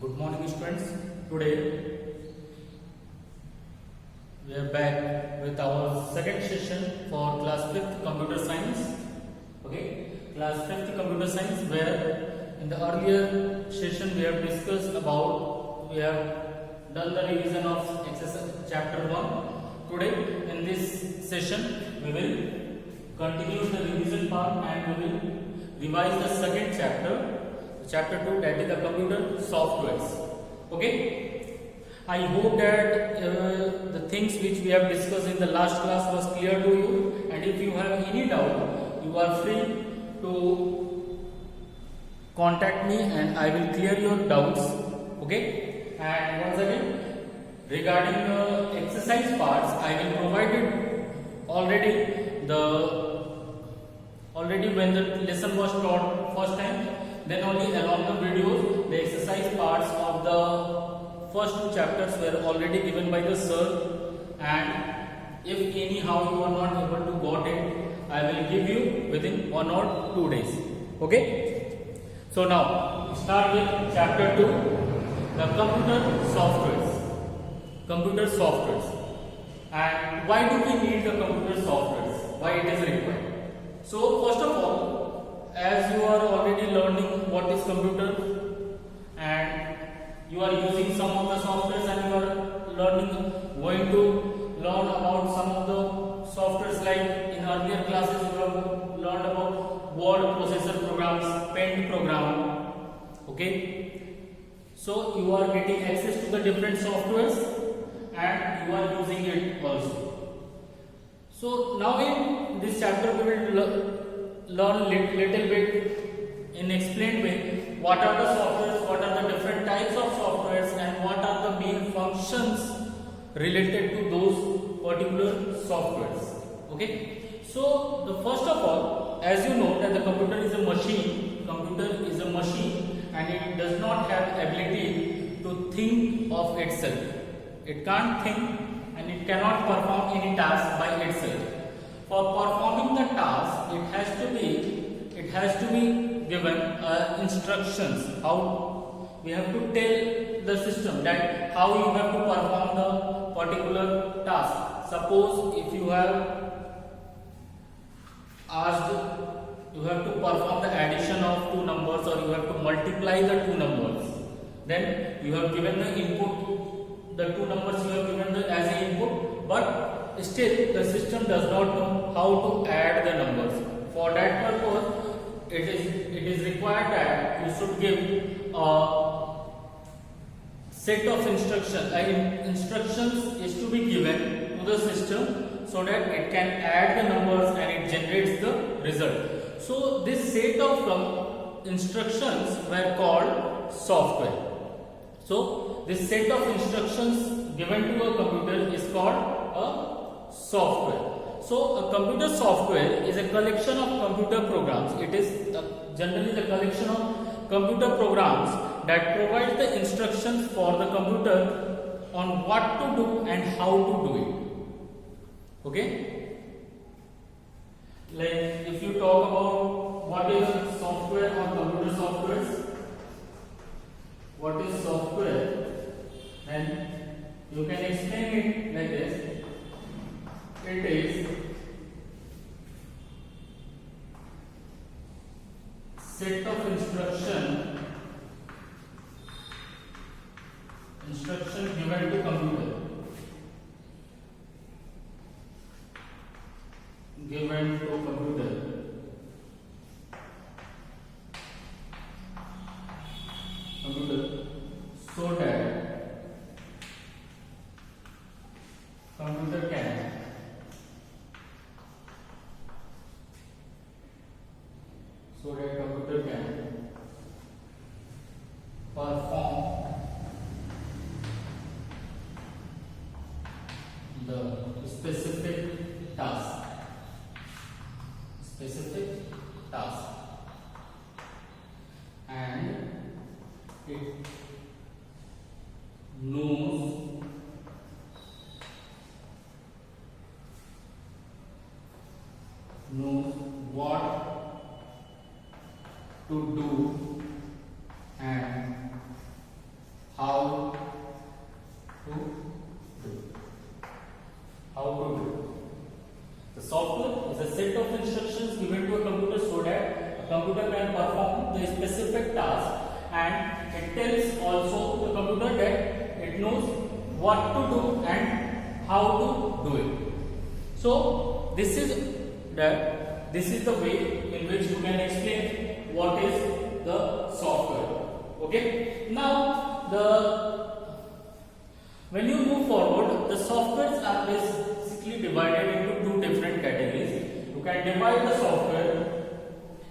Good morning, students. Today we are back with our second session for class 5th computer science. Okay, class 5th computer science, where in the earlier session we have discussed about, we have done the revision of exercise chapter 1. Today in this session we will continue the revision part and we will revise the second chapter 2, that is the computer softwares. Okay, I hope that the things which we have discussed in the last class was clear to you, and if you have any doubt you are free to contact me and I will clear your doubts. Okay, and once again, regarding the exercise parts, I will provide it already when the lesson was taught first time. Then only along the videos, the exercise parts of the first two chapters were already given by the sir, and if anyhow you are not able to got it, I will give you within 1 or 2 days. Okay, so now start with chapter 2, the computer softwares. And why do we need the computer softwares, why it is required? So first of all, as you are already learning what is computer and you are using some of the softwares, and you are going to learn about some of the softwares, like in earlier classes you have learned about word processor programs, paint program. Okay, so you are getting access to the different softwares and you are using it also. So now in this chapter we will learn little bit in explained way what are the softwares, what are the different types of softwares, and what are the main functions related to those particular softwares. Okay, so the first of all, as you know that the computer is a machine and it does not have ability to think of itself. It can't think and it cannot perform any task by itself. For performing the task, it has to be given instructions. How we have to tell the system that how you have to perform the particular task. Suppose if you have asked, you have to perform the addition of two numbers, or you have to multiply the two numbers. Then you have given the input, the two numbers you have given as an input, but still the system does not know how to add the numbers. For that purpose, it is required that you should give a set of instructions. Instructions is to be given to the system so that it can add the numbers and it generates the result. So this set of instructions were called software. So this set of instructions given to a computer is called a software. So a computer software is a collection of computer programs. It is generally the collection of computer programs that provide the instructions for the computer on what to do and how to do it. Okay, like if you talk about what is software or computer softwares, what is software, then you can explain it like this. It is set of instruction given to computer. So that computer can perform the specific task. And it knows what to do and how to do. How to do. The software is a set of instructions given to a computer so that a computer can perform the specific task, and it tells also the computer that it knows what to do and how to do it. So this is the way in which you can explain what is the software. Okay. Now when you move forward, the softwares are basically divided into two different categories. You can divide the software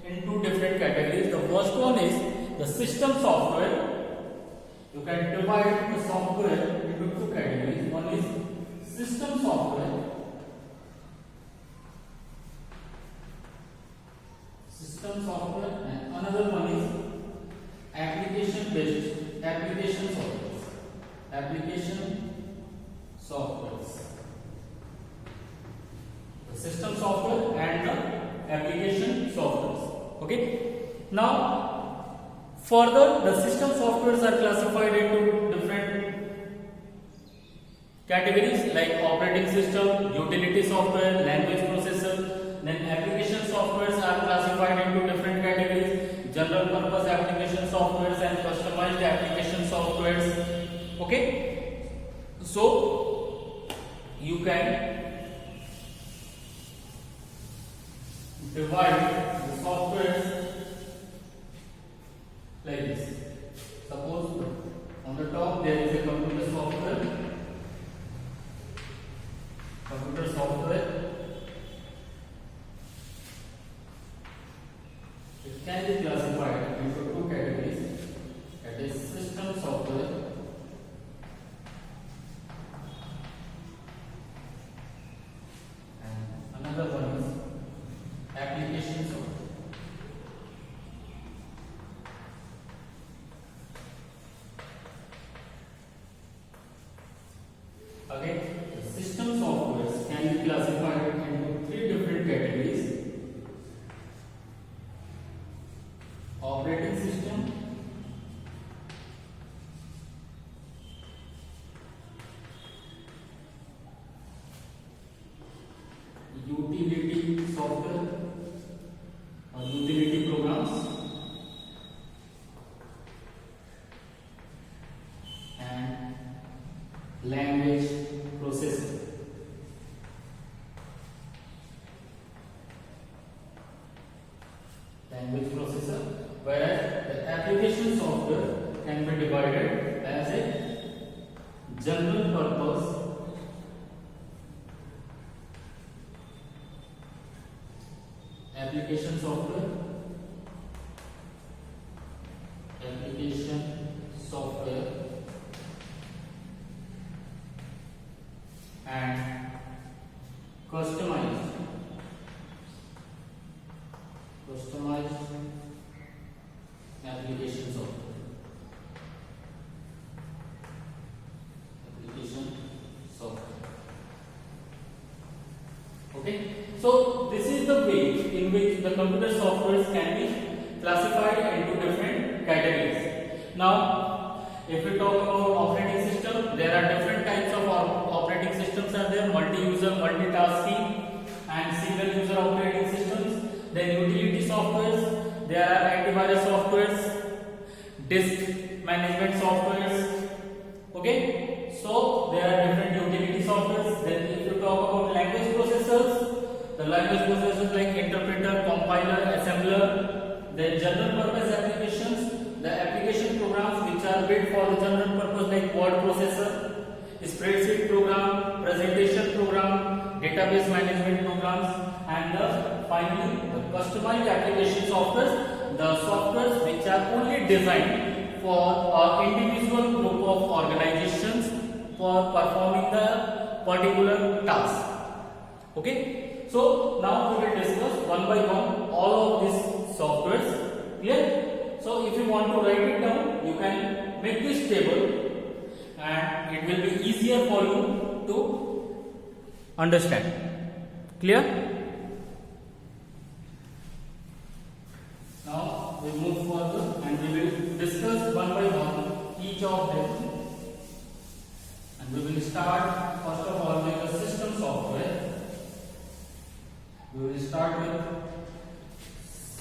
in two different categories. The first one is the system software. You can divide the software into two categories. One is system software. System software, and another one is application software. Application softwares. The system software and the application softwares. Okay. Now, further, the system softwares are classified into different categories like operating system, utility software, language processor. Then application softwares are classified into different categories: general purpose application softwares and customized application softwares. Okay, so you can divide the softwares like this. Suppose on the top there is a computer software. It can be classified into two categories, that is system software and another one is application software. Again, the system softwares can be classified into three different categories: operating system, utility software or utility programs, and language processor. Whereas the application software can be divided as a general purpose application software, and customized application software. Okay, so this is the way in which the computer softwares can be classified into different categories. Now, if we talk about operating system, there are different types of operating systems are there: multi-user, multitasking, and single-user operating systems. Then utility softwares, there are antivirus softwares, disk management softwares. Okay, so there are different utility softwares. Then if you talk about language processors, the language processors like interpreter, compiler, assembler. Then general purpose applications, the application programs which are built for the general purpose like word processor, spreadsheet program, presentation program, database management programs, and finally the customized application softwares, the softwares which are only designed for an individual group of organizations for performing the particular task. Okay, so now we will discuss one by one all of these softwares. Clear? So if you want to write it down, you can make this table and it will be easier for you to understand. Clear? Now we move further and we will discuss one by one each each of them, and we will start first of all with the system software. We will start with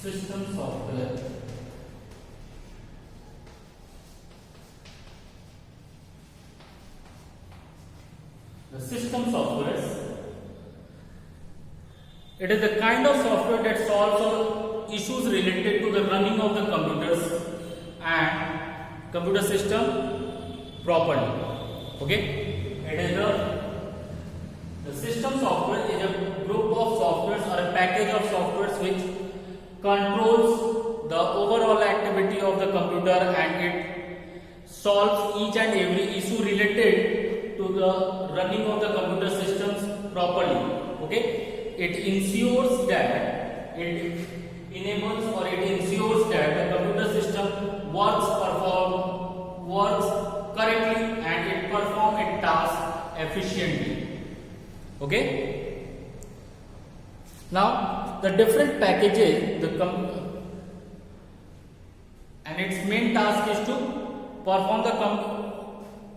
system software. The system software, it is the kind of software that solves all issues related to the running of the computers and computer system properly. Okay, it is the system software is a group of softwares or a package of softwares which controls the overall activity of the computer, and it solves each and every issue related to the running of the computer systems properly. Okay, it ensures that it enables or it ensures that the computer system works correctly and it performs its task efficiently. Okay. Now the different packages, and its main task is to perform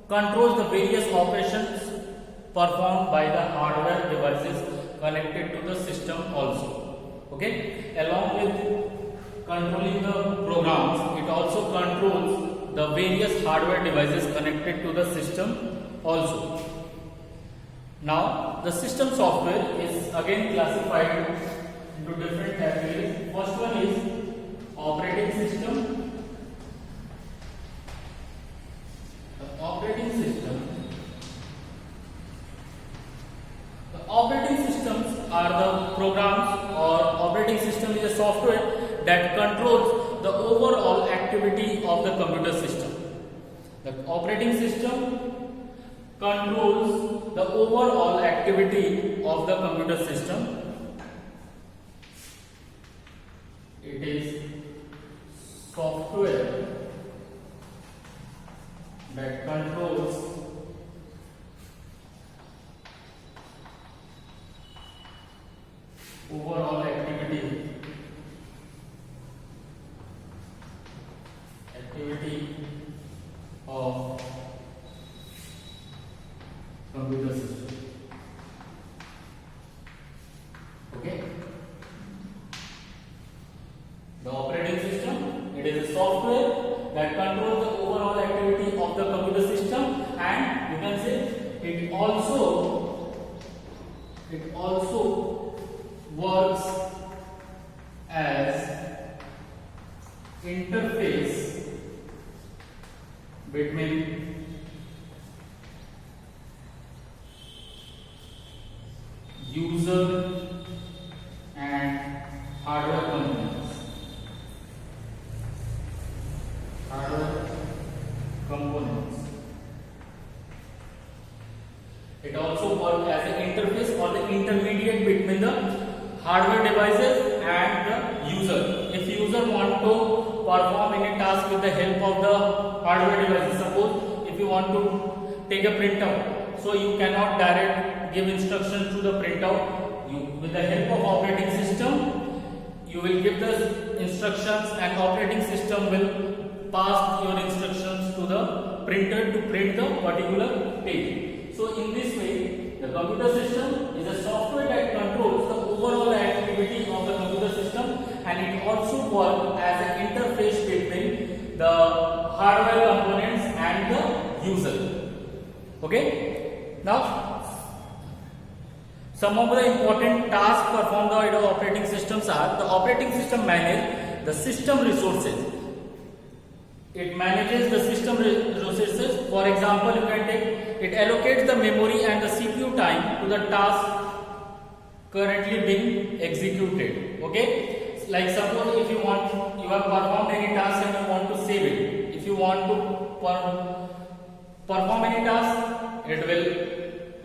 controls the various operations performed by the hardware devices connected to the system also. Okay, along with controlling the programs, it also controls the various hardware devices connected to the system also. Now the system software is again classified into different categories. First one is operating system. The operating systems are the programs, or operating system is a software that controls the overall activity of the computer system. The operating system controls the overall activity of the computer system. It is software that controls overall activity of computer system. Okay, the operating system, it is a software that controls the overall activity of the computer system, and you can say it also works as interface between user and hardware components. It also works as an interface or the intermediate between the hardware devices and the user. If user want to perform any task with the help of the hardware devices, suppose if you want to take a printout, so you cannot direct give instructions to the printout. With the help of operating system, you will give the instructions, and operating system will pass your instructions to the printer to print the particular page. So in this way, the computer system is a software that controls the overall activity of the computer system, and it also works as an interface between the hardware components and the user. Okay. Now, some of the important tasks performed by the operating systems are: the operating system manages the system resources. It manages the system resources. For example, you can take it allocates the memory and the CPU time to the task currently being executed. Okay, like suppose if you have performed any task and you want to save it. If you want to perform any task, it will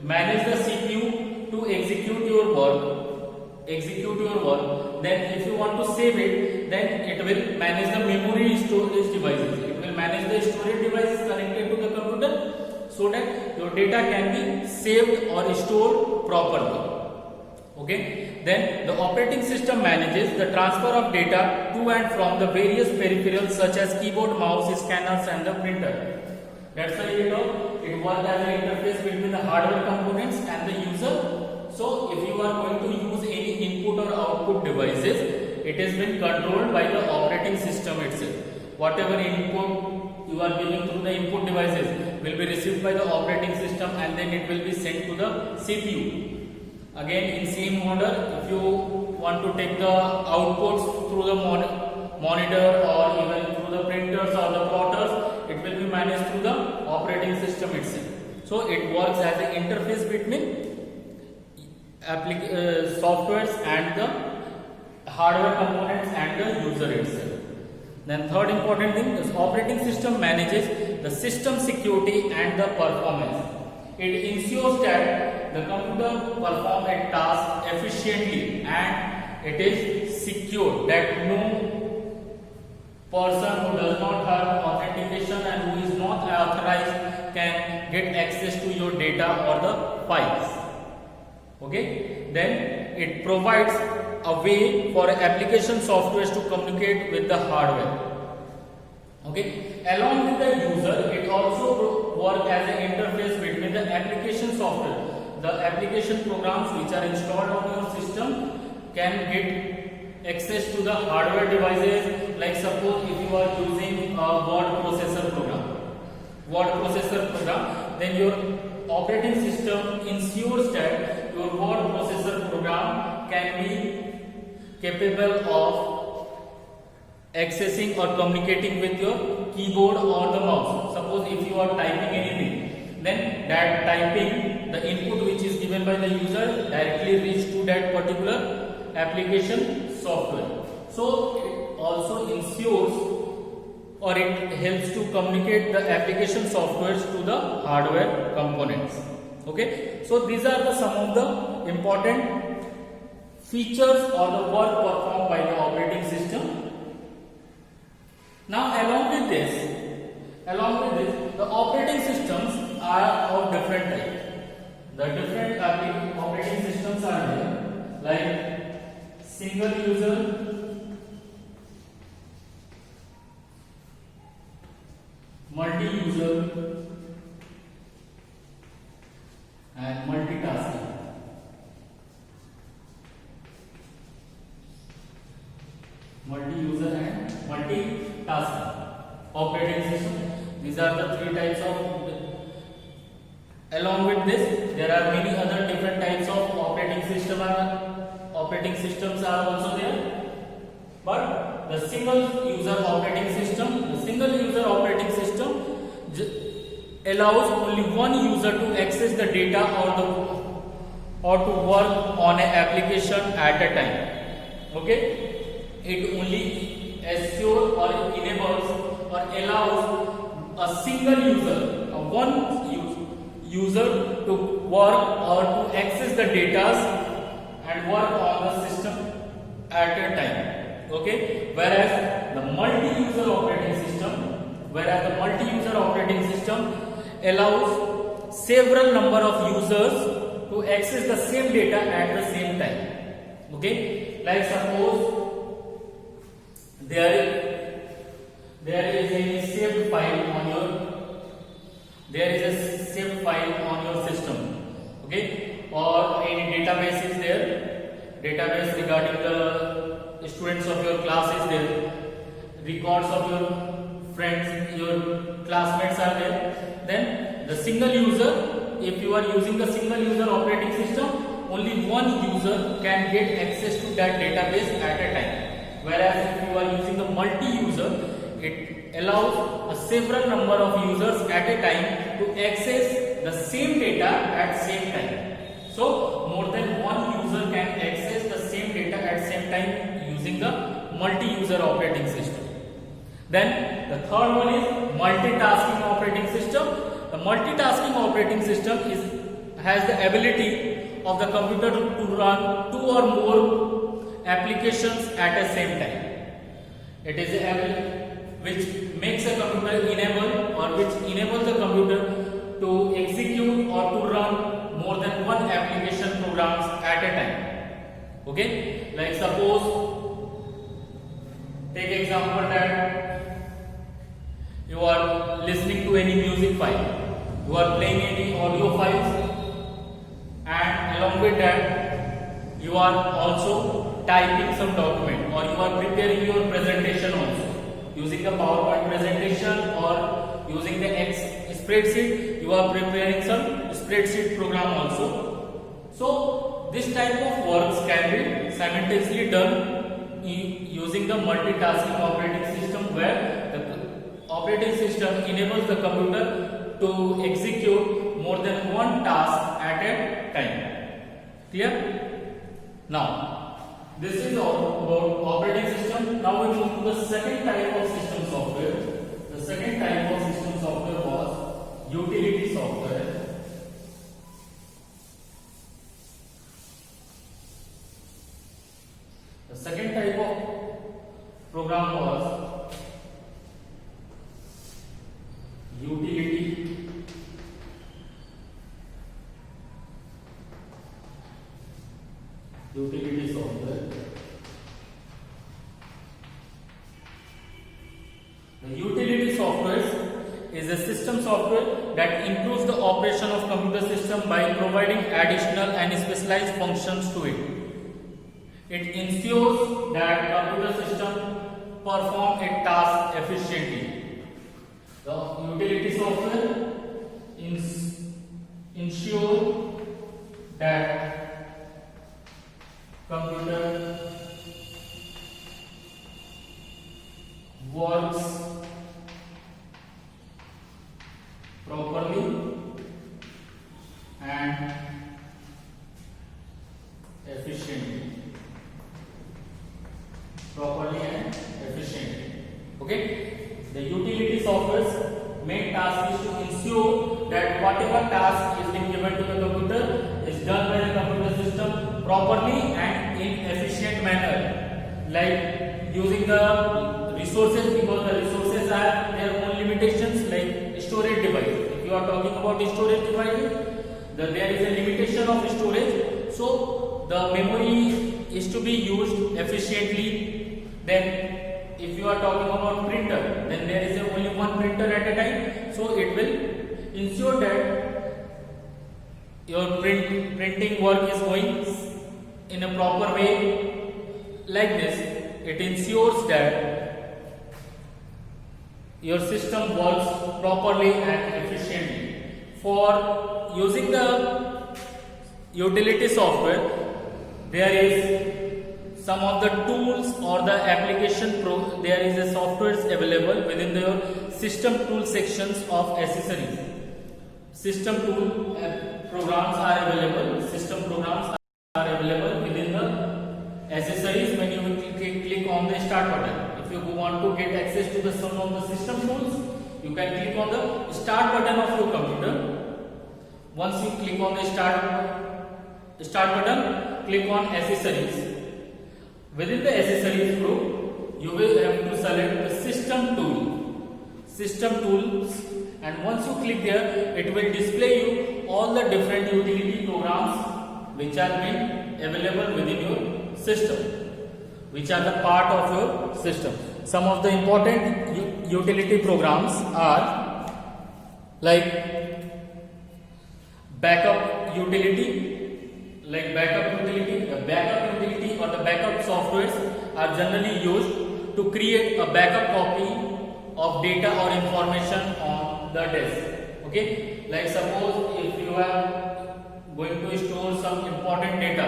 manage the CPU to execute your work. Then if you want to save it, then it will manage the memory storage devices. It will manage the storage devices connected to the computer, so that your data can be saved or stored properly. Okay. Then the operating system manages the transfer of data to and from the various peripherals such as keyboard, mouse, scanners and the printer. That's why it works as an interface between the hardware components and the user. So if you are going to use any input or output devices, it has been controlled by the operating system itself. Whatever input you are giving through the input devices will be received by the operating system, and then it will be sent to the CPU. Again, in same order, if you want to take the outputs through the monitor or even through the printers or the plotters, it will be managed through the operating system itself. So it works as an interface between softwares and the hardware components and the user itself. Then third important thing is operating system manages the system security and the performance. It ensures that the computer perform a task efficiently and it is secure, that no person who does not have authentication and who is not authorized can get access to your data or the files. Okay, then it provides a way for application softwares to communicate with the hardware. Okay, along with the user, it also works as an interface between the application software. The application programs which are installed on your system can get access to the hardware devices. Like suppose if you are using a word processor program, then your operating system ensures that your word processor program can be capable of accessing or communicating with your keyboard or the mouse. Suppose if you are typing anything, then that typing, the input which is given by the user directly reach to that particular application software. So it also ensures or it helps to communicate the application softwares to the hardware components. Okay, so these are some of the important features or the work performed by the operating system. Now along with this, the operating systems are of different types. The different operating systems are there, like single user, multi-user, and multitasking. Multi-user and multitasking operating system. These are the three types of. Along with this, there are many other different types of operating systems are also there. But the single user operating system allows only one user to access the data or to work on an application at a time. Okay, it only assures or enables or allows a single user, user to work or to access the data and work on the system at a time. Okay, whereas the multi-user operating system allows several number of users to access the same data at the same time. Okay, like suppose there is a saved file on your system. Okay, or any database is there, database regarding the students of your class is there, records of your friends, your classmates are there. Then the single user, if you are using the single user operating system, only one user can get access to that database at a time. Whereas if you are using the multi-user, it allows a several number of users at a time to access the same data at same time. So more than one user can access the same data at same time using the multi-user operating system. Then the third one is multitasking operating system. The multitasking operating system has the ability of the computer to run two or more applications at the same time. It is a ability which makes a computer which enables the computer to execute or to run more than one application programs at a time. Okay, like suppose take example that you are listening to any music file, you are playing any audio files, and along with that you are also typing some document, or you are preparing your presentation also using the PowerPoint presentation or using the spreadsheet. You are preparing some spreadsheet program also. So this type of works can be simultaneously done using the multitasking operating system, where the operating system enables the computer to execute more than one task at a time. Clear? Now, this is all about operating system. Now we move to the second type of system software. The second type of system software was utility software. The second type of program was utility software. The utility software is a system software that improves the operation of computer system by providing additional and specialized functions to it. It ensures that computer system perform a task efficiently. The utility software ensure that computer works properly and efficiently. Okay, the utility software's main task is to ensure that whatever task is being given to the computer is done by the computer system properly and in efficient manner, like using the resources, because the resources are their own limitations, like storage device. If you are talking about storage devices, there is a limitation of storage, so the memory is to be used efficiently. Then if you are talking about printer, then there is only one printer at a time, so it will ensure that your printing work is going in a proper way. Like this, it ensures that your system works properly and efficiently. For using the utility software, there is some of the tools or the application there is a softwares available within the system tool sections of accessories. System tool programs are available. System programs are available within the accessories. When you click on the start button, if you want to get access to the some of the system tools, you can click on the start button of your computer. Once you click on the start button, click on accessories. Within the accessories group, you will have to select the system tools, and once you click there, it will display you all the different utility programs which are being available within your system, which are the part of your system. Some of the important utility programs are like backup utility. The backup utility or the backup softwares are generally used to create a backup copy of data or information on the disk. Okay, like suppose if you are going to store some important data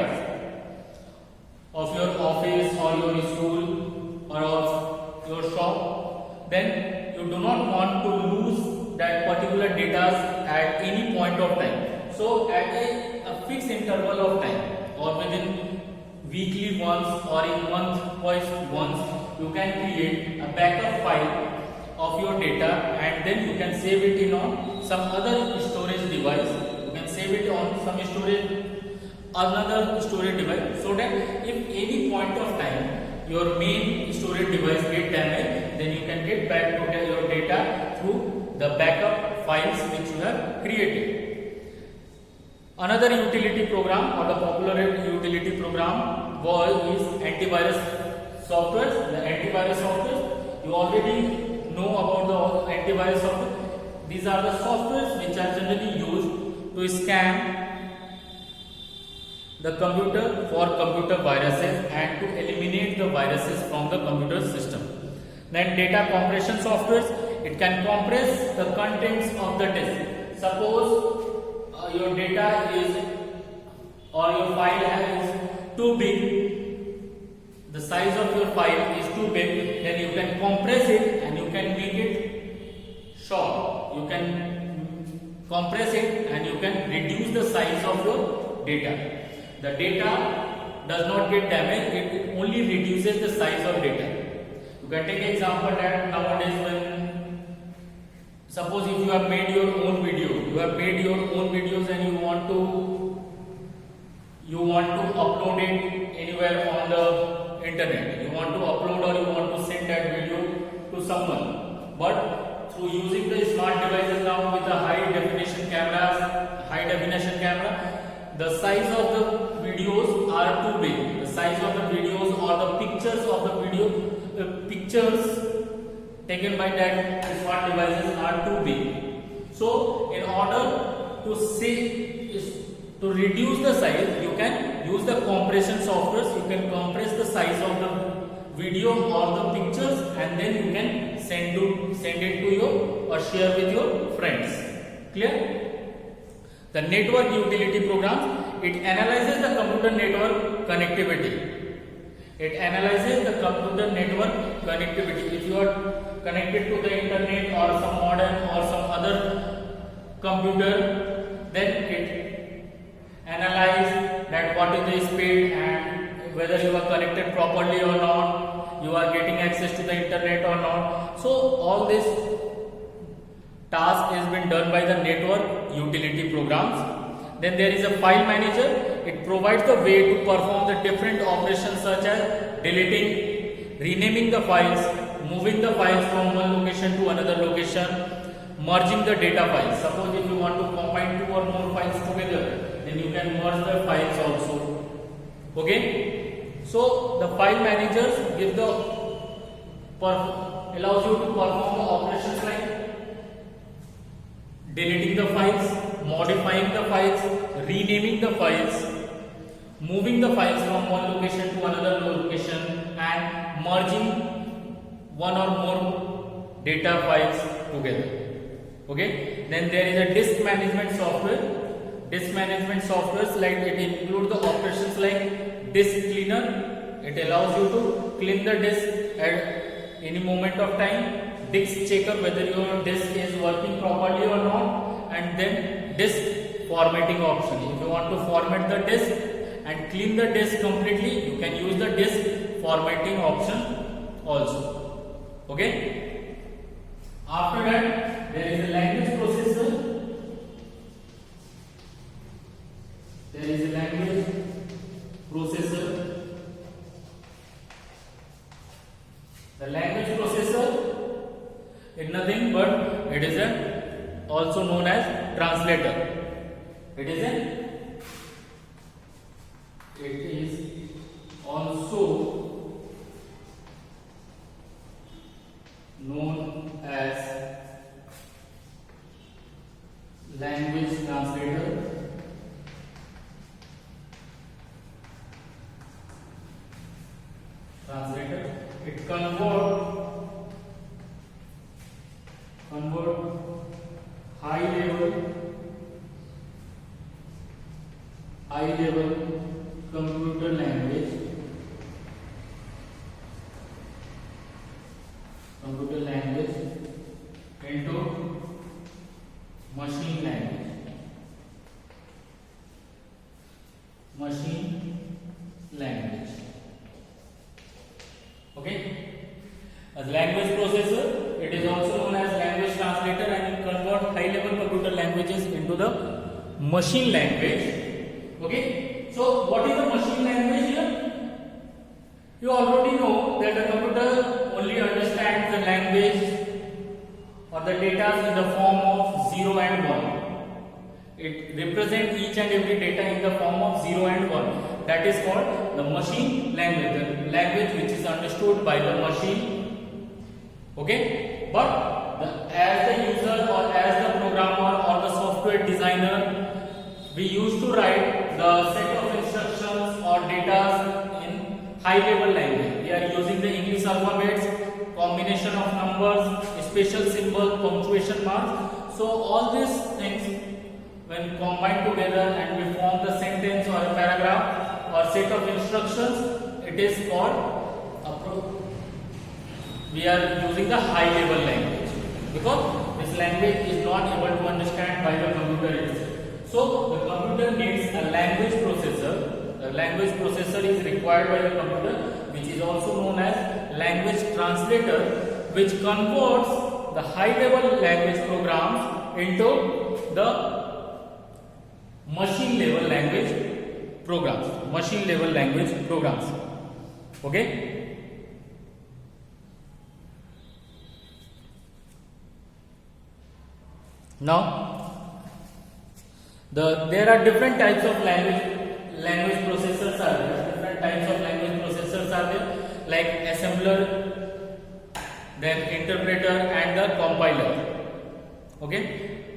of your office or your school or of your shop, then you do not want to lose that particular data at any point of time. So at a fixed interval of time, or within weekly once or in month-wise once, you can create a backup file of your data, and then you can save it in on some other storage device. You can save it on another storage device, so that if any point of time your main storage device get damaged, then you can get back to your data through the backup files which you have created. Another utility program or the popular utility program is antivirus software. The antivirus software, you already know about the antivirus software. These are the softwares which are generally used to scan the computer for computer viruses and to eliminate the viruses from the computer system. Then data compression softwares, it can compress the contents of the disk. Suppose your data is or your file is too big, the size of your file is too big, then you can compress it and you can make it short. You can compress it and you can reduce the size of your data. The data does not get damaged, it only reduces the size of data. You can take an example that nowadays when, suppose if you have made your own video, you have made your own videos and you want to upload it anywhere on the internet. You want to upload or you want to send that video to someone. But through using the smart devices now with the high definition camera, the size of the videos are too big. The size of the videos or the pictures of the video, the pictures taken by that smart devices are too big. So in order to reduce the size, you can use the compression softwares. You can compress the size of the video or the pictures and then you can send it to your or share with your friends. Clear? The network utility programs, it analyzes the computer network connectivity. It analyzes the computer network connectivity. If you are connected to the internet or some modem or some other computer, then it analyze that what is the speed and whether you are connected properly or not, you are getting access to the internet or not. So all this task has been done by the network utility programs. Then there is a file manager. It provides the way to perform the different operations such as deleting, renaming the files, moving the files from one location to another location, merging the data files. Suppose if you want to combine two or more files together, then you can merge the files also. Okay? So the file managers allows you to perform the operations like deleting the files, modifying the files, renaming the files, moving the files from one location to another location and merging one or more data files together. Okay? Then there is a disk management software. Disk management softwares like it include the operations like disk cleaner. It allows you to clean the disk at any moment of time. Disk checker, whether your disk is working properly or not, and then disk formatting option. If you want to format the disk and clean the disk completely, you can use the disk formatting option also. Okay? After that, there is a language processor. There is a language processor. The language processor is nothing but it is also known as translator. It is also known as language translator. It convert high level computer language into machine language. Okay? As language processor, it is also known as language translator and it converts high level computer languages into the machine language. Okay? So what is the machine language here? You already know that the computer only understands the language or the data in the form of 0 and 1. It represents each and every data in the form of 0 and 1. That is called the machine language, the language which is understood by the machine. Okay? But the as the user or as the programmer or the software designer, we used to write the set of instructions or data in high level language. We are using the English alphabets, combination of numbers, special symbol, punctuation marks. So all these things when combined together and we form the sentence or a paragraph or set of instructions, it is called we are using the high level language, because this language is not able to understand by the computer itself. So the computer needs a language processor. The language processor is required by the computer, which is also known as language translator, which converts the high level language programs into the machine level language programs. Okay. Now there are different types of language processors are there. Different types of language processors are there, like assembler, then interpreter, and the compiler. Okay,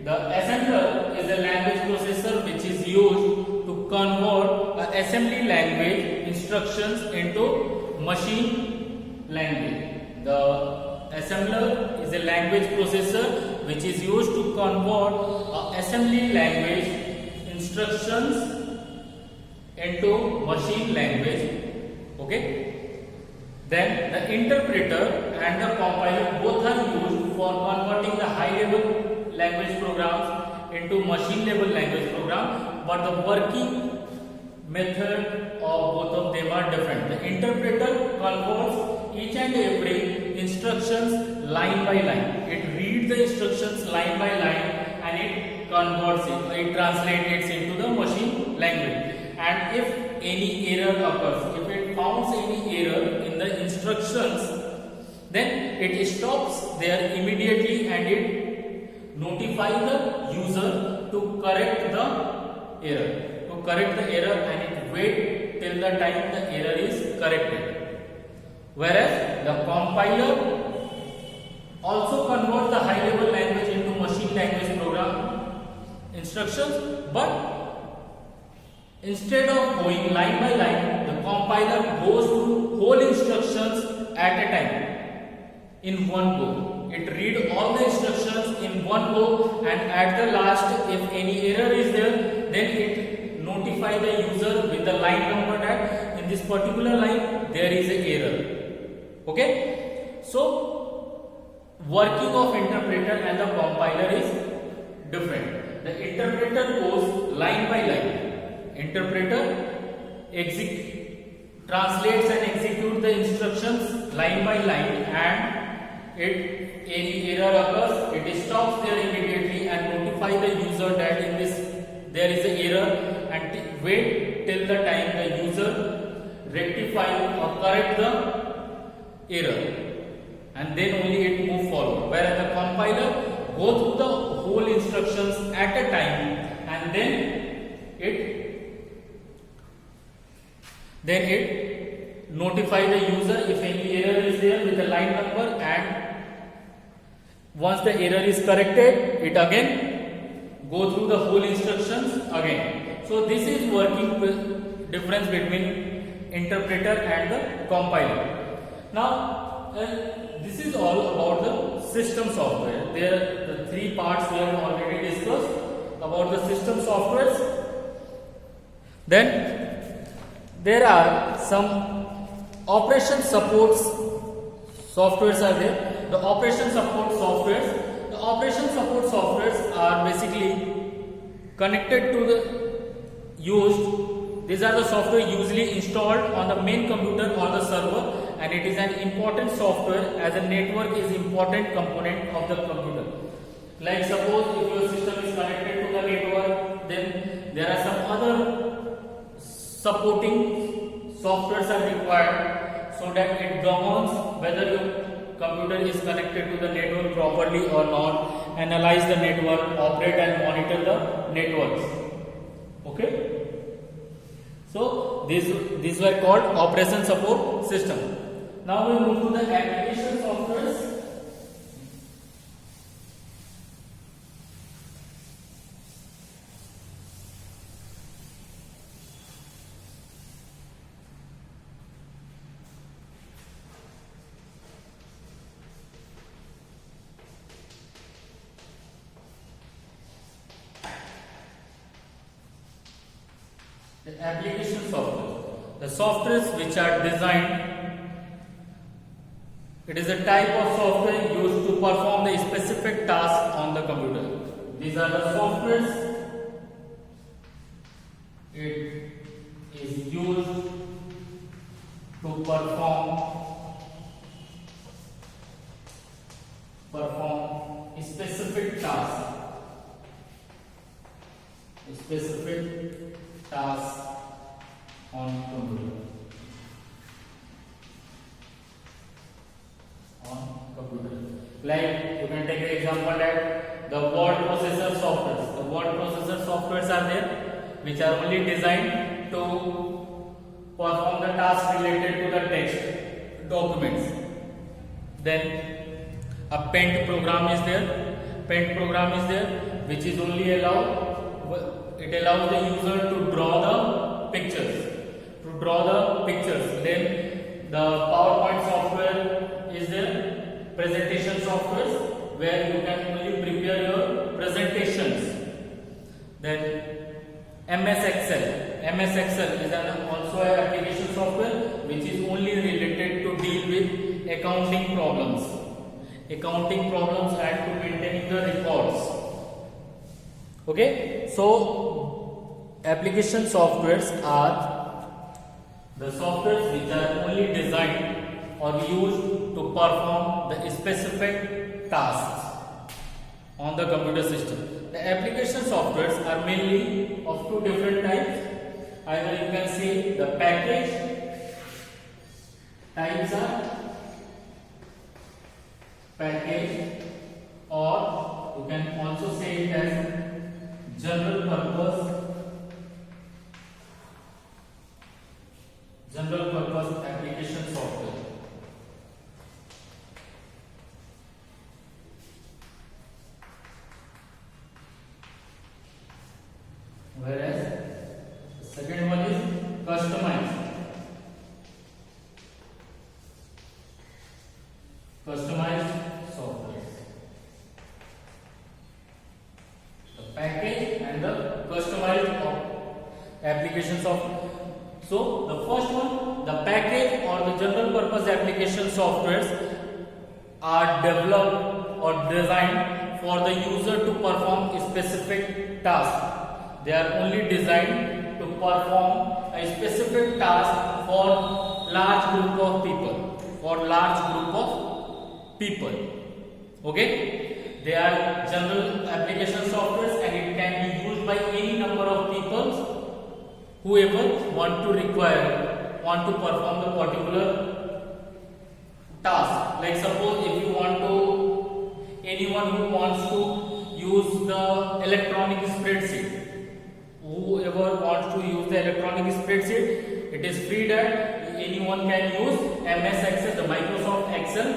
the assembler is a language processor which is used to convert assembly language instructions into machine language. The assembler is a language processor which is used to convert assembly language instructions into machine language. Okay. Then the interpreter and the compiler both are used for converting the high level language programs into machine level language program, but the working method of both of them are different. The interpreter converts each and every instructions line by line. It reads the instructions line by line and it converts it. It translates it into the machine language. And if any error occurs, if it finds any error in the instructions, then it stops there immediately and it notifies the user to correct the error. And it wait till the time the error is corrected. Whereas the compiler also converts the high level language into machine language program instructions, but instead of going line by line, the compiler goes through whole instructions at a time in one go. It reads all the instructions in one go, and at the last, if any error is there, then it notify the user with the line number that in this particular line there is an error. Okay, so working of interpreter and the compiler is different. The interpreter goes line by line. Interpreter translates and executes the instructions line by line, and any error occurs, it stops there immediately and notify the user that in this there is an error, and wait till the time the user rectify or correct the error, and then only it move forward. Whereas the compiler go through the whole instructions at a time, and then it notify the user if any error is there with the line number, and once the error is corrected, it again go through the whole instructions again. So this is working with difference between interpreter and the compiler. Now this is all about the system software. There are the three parts we have already discussed about the system softwares. Then there are some operation supports softwares are there. The operation support softwares are basically connected to the used. These are the software usually installed on the main computer or the server, and it is an important software as a network is important component of the computer. Like suppose if your system is connected to the network, then there are some other supporting softwares are required so that it governs whether your computer is connected to the network properly or not, analyze the network, operate and monitor the networks. Okay. So these were called operation support system. Now we move to the application softwares. The application software. The softwares which are designed. It is a type of software used to perform the specific task on the computer. These are the softwares. It is used to perform specific task on computer. Like you can take an example that the word processor softwares. The word processor softwares are there, which are only designed to perform the task related to the text documents. Then a paint program is there. Paint program is there, which is only allows the user to draw the pictures. Then the PowerPoint software is there. Presentation software where you can only prepare your presentations. Then MS Excel is also an application software which is only related to deal with accounting problems and to maintaining the records. Okay, so application softwares are the softwares which are only designed or used to perform the specific tasks on the computer system. The application softwares are mainly of two different types. Either you can see the package types are package, or you can also say it as general purpose application software. Whereas the second one is customized software. The package and the customized application software. So the first one, the package or the general purpose application softwares are developed or designed for the user to perform a specific task. They are only designed to perform a specific task for large group of people. Okay, they are general application softwares and it can be used by any number of people whoever want to perform the particular task. Like suppose if you want to, anyone who wants to use the electronic spreadsheet, whoever wants to use the electronic spreadsheet, it is free that anyone can use MS Excel, the Microsoft Excel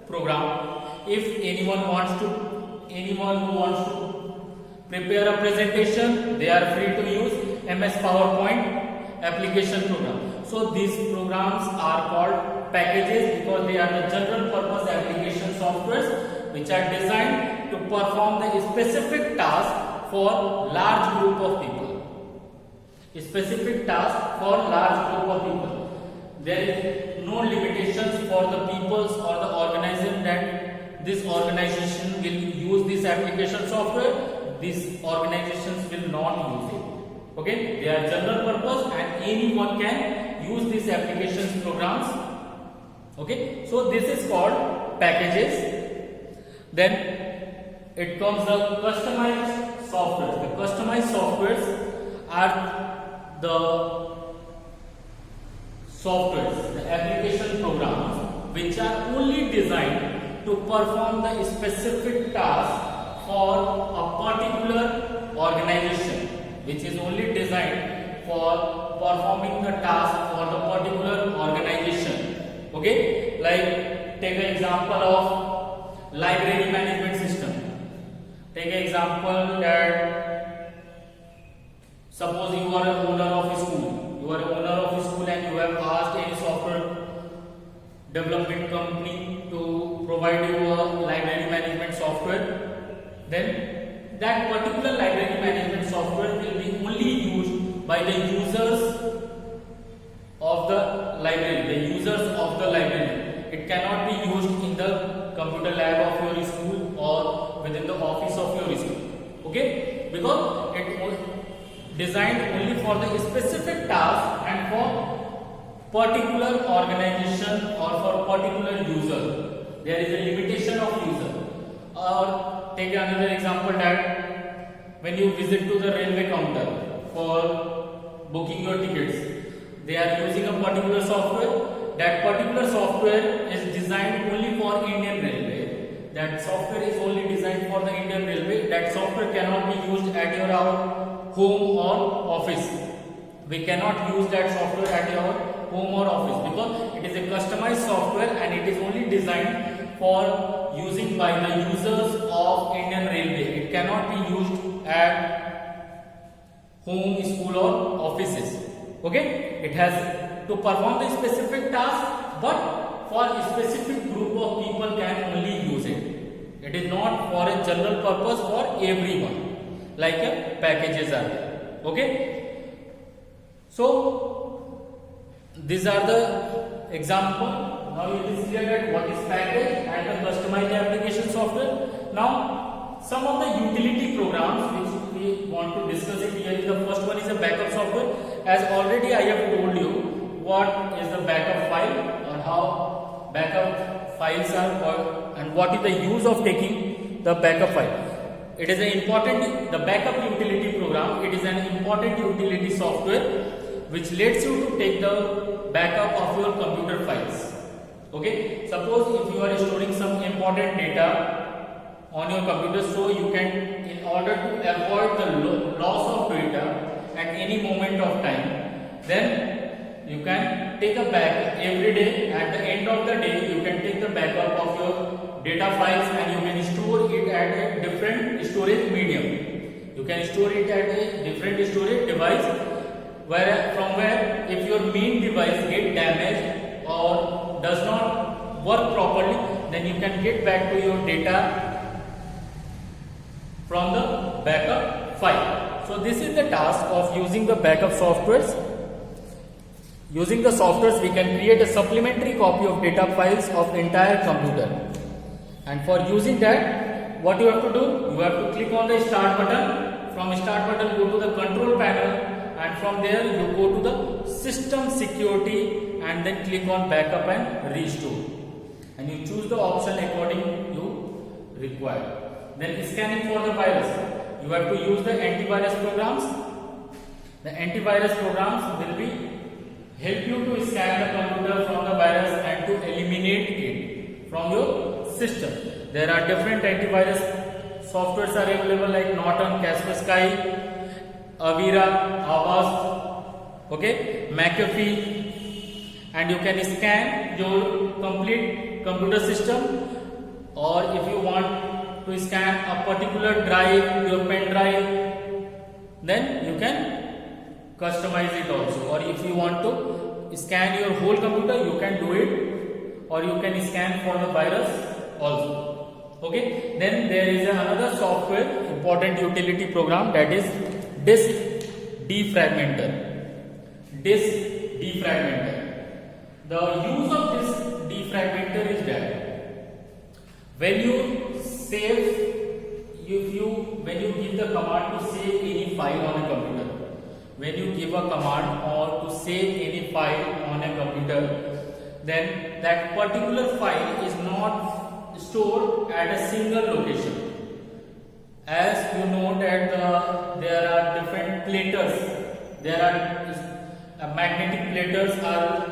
program. If anyone who wants to prepare a presentation, they are free to use MS PowerPoint application program. So these programs are called packages because they are the general purpose application softwares which are designed to perform the specific task for large group of people. There is no limitations for the peoples or the organization that this organization will use this application software. These organizations will not use it. Okay, they are general purpose and anyone can use these applications programs. Okay, so this is called packages. Then it comes the customized software. The customized softwares are the softwares, the application programs which are only designed to perform the specific task for a particular organization, which is only designed for performing the task for the particular organization. Okay, like take an example of library management system. Take an example that suppose you are an owner of a school. And you have asked any software development company to provide you a library management software. Then that particular library management software will be only used by the users of the library, It cannot be used in the computer lab of your school or within the office of your school. Okay, because it was designed only for the specific task and for particular organization or for particular user. There is a limitation of user. Or take another example that when you visit to the railway counter for booking your tickets, they are using a particular software. That particular software is designed only for Indian Railway. That software is only designed for the Indian Railway. That software cannot be used at your home or office. We cannot use that software at your home or office because it is a customized software and it is only designed for using by the users of Indian Railway. It cannot be used at home, school or offices. Okay, it has to perform the specific task, but for a specific group of people can only use it. It is not for a general purpose for everyone, like packages are there. Okay, so these are the example. Now it is clear that what is package and the customized application software. Now some of the utility programs which we want to discuss it here. The first one is a backup software. As already I have told you what is the backup file or how backup files are and what is the use of taking the backup file. It is the backup utility program. It is an important utility software which lets you to take the backup of your computer files. Okay, suppose if you are storing some important data on your computer, so you can, in order to avoid the loss of data at any moment of time, then you can take a backup every day. At the end of the day, you can take the backup of your data files and you can store it at a different storage medium. You can store it at a different storage device, from where if your main device get damaged or does not work properly, then you can get back to your data from the backup file. So this is the task of using the backup softwares. Using the softwares, we can create a supplementary copy of data files of entire computer. And for using that, what you have to do? You have to click on the start button. From start button, go to the control panel, and from there you go to the system security and then click on backup and restore. And you choose the option according you require. Then scanning for the virus. You have to use the antivirus programs. The antivirus programs will be help you to scan the computer from the virus and to eliminate it from your system. There are different antivirus softwares are available like Norton, Kaspersky, Avira, Avast, okay, McAfee, and you can scan your complete computer system. Or if you want to scan a particular drive, your pen drive, then you can customize it also. Or if you want to scan your whole computer, you can do it, or you can scan for the virus also. Okay, then there is another software, important utility program, that is disk defragmenter. Disk defragmenter. The use of this defragmenter is that when you give the command to save any file on a computer, when you give a command or to save any file on a computer, then that particular file is not stored at a single location. As you know that there are different platers, there are magnetic platers are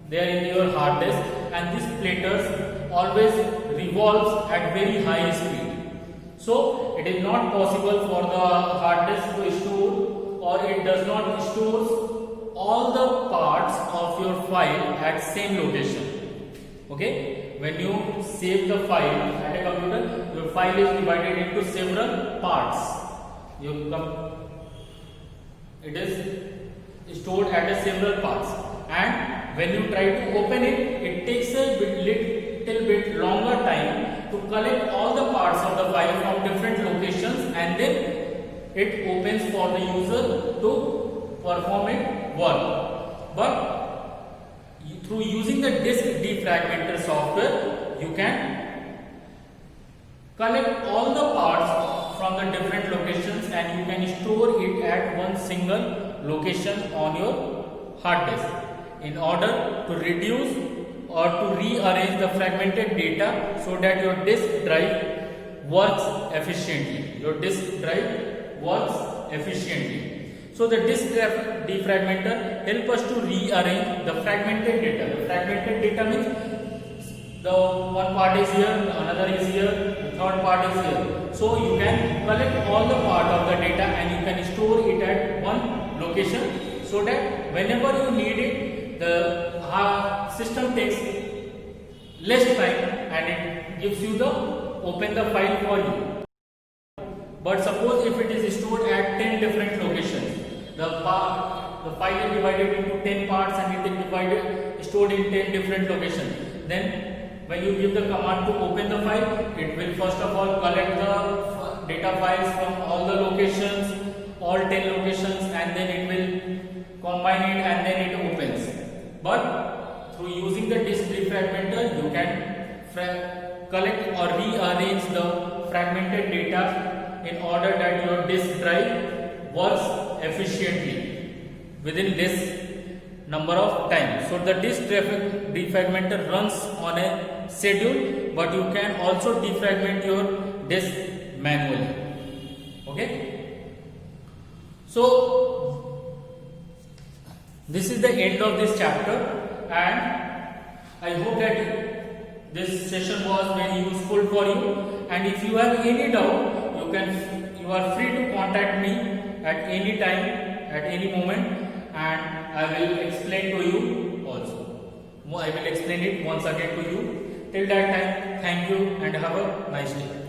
there in your hard disk, and these platers always revolves at very high speed. So it is not possible for the hard disk to store, or it does not store all the parts of your file at same location. Okay, when you save the file at a computer, your file is divided into several parts. It is stored at several parts, and when you try to open it, it takes a little bit longer time to collect all the parts of the file from different locations, and then it opens for the user to perform it work. But through using the disk defragmenter software, you can collect all the parts from the different locations and you can store it at one single location on your hard disk in order to reduce or to rearrange the fragmented data so that your disk drive works efficiently. Your disk drive works efficiently. So the disk defragmenter help us to rearrange the fragmented data. The fragmented data means the one part is here, another is here, the third part is here. So you can collect all the part of the data and you can store it at one location so that whenever you need it, the system takes less time and it gives you the open the file for you. But suppose if it is stored at 10 different locations, the file is divided into 10 parts and it is stored in 10 different locations. Then when you give the command to open the file, it will first of all collect the data files from all the locations, all 10 locations, and then it will combine it and then it opens. But through using the disk defragmenter, you can collect or rearrange the fragmented data in order that your disk drive works efficiently within this number of time. So the disk defragmenter runs on a schedule, but you can also defragment your disk manually. Okay. So this is the end of this chapter, and I hope that this session was very useful for you. And if you have any doubt, you are free to contact me at any time, at any moment, and I will explain to you also. I will explain it once again to you. Till that time, thank you and have a nice day.